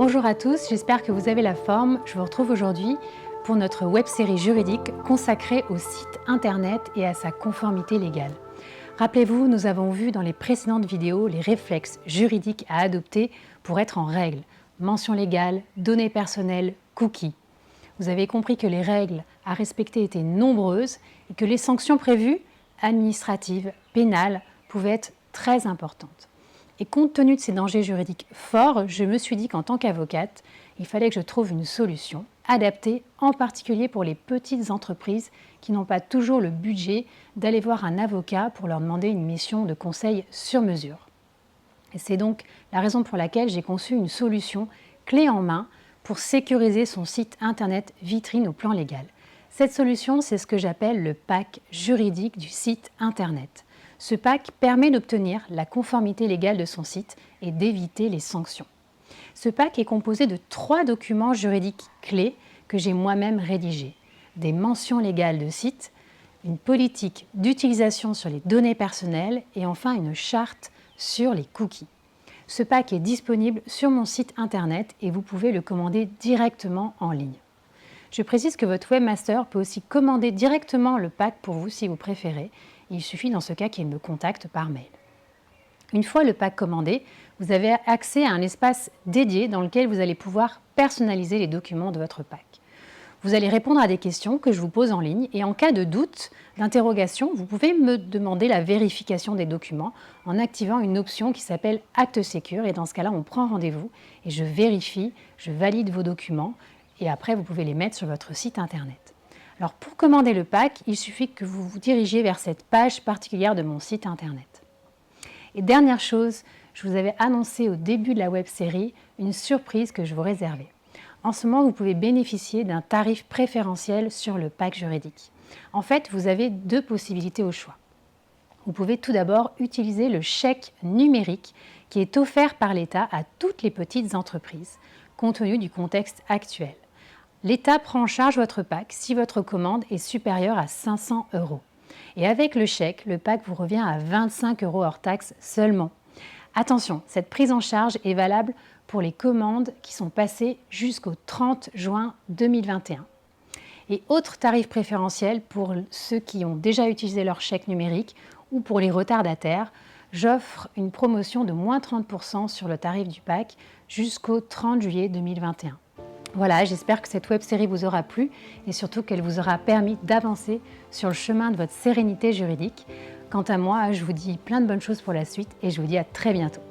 Bonjour à tous, j'espère que vous avez la forme. Je vous retrouve aujourd'hui pour notre web-série juridique consacrée au site internet et à sa conformité légale. Rappelez-vous, nous avons vu dans les précédentes vidéos les réflexes juridiques à adopter pour être en règle. Mention légale, données personnelles, cookies. Vous avez compris que les règles à respecter étaient nombreuses et que les sanctions prévues, administratives, pénales, pouvaient être très importantes. Et compte tenu de ces dangers juridiques forts, je me suis dit qu'en tant qu'avocate, il fallait que je trouve une solution adaptée, en particulier pour les petites entreprises qui n'ont pas toujours le budget d'aller voir un avocat pour leur demander une mission de conseil sur mesure. Et c'est donc la raison pour laquelle j'ai conçu une solution clé en main pour sécuriser son site internet vitrine au plan légal. Cette solution, c'est ce que j'appelle le pack juridique du site internet. Ce pack permet d'obtenir la conformité légale de son site et d'éviter les sanctions. Ce pack est composé de 3 documents juridiques clés que j'ai moi-même rédigés. Des mentions légales de site, une politique d'utilisation sur les données personnelles et enfin une charte sur les cookies. Ce pack est disponible sur mon site internet et vous pouvez le commander directement en ligne. Je précise que votre webmaster peut aussi commander directement le pack pour vous si vous préférez. Il suffit dans ce cas qu'il me contacte par mail. Une fois le pack commandé, vous avez accès à un espace dédié dans lequel vous allez pouvoir personnaliser les documents de votre pack. Vous allez répondre à des questions que je vous pose en ligne et en cas de doute, d'interrogation, vous pouvez me demander la vérification des documents en activant une option qui s'appelle Acte Sécure et dans ce cas-là, on prend rendez-vous et je vérifie, je valide vos documents et après vous pouvez les mettre sur votre site internet. Alors pour commander le pack, il suffit que vous vous dirigiez vers cette page particulière de mon site internet. Et dernière chose, je vous avais annoncé au début de la web-série une surprise que je vous réservais. En ce moment, vous pouvez bénéficier d'un tarif préférentiel sur le pack juridique. En fait, vous avez 2 possibilités au choix. Vous pouvez tout d'abord utiliser le chèque numérique qui est offert par l'État à toutes les petites entreprises, compte tenu du contexte actuel. L'État prend en charge votre pack si votre commande est supérieure à 500 €. Et avec le chèque, le pack vous revient à 25 € hors taxe seulement. Attention, cette prise en charge est valable pour les commandes qui sont passées jusqu'au 30 juin 2021. Et autre tarif préférentiel pour ceux qui ont déjà utilisé leur chèque numérique ou pour les retardataires, j'offre une promotion de moins 30% sur le tarif du pack jusqu'au 30 juillet 2021. Voilà, j'espère que cette web-série vous aura plu et surtout qu'elle vous aura permis d'avancer sur le chemin de votre sérénité juridique. Quant à moi, je vous dis plein de bonnes choses pour la suite et je vous dis à très bientôt.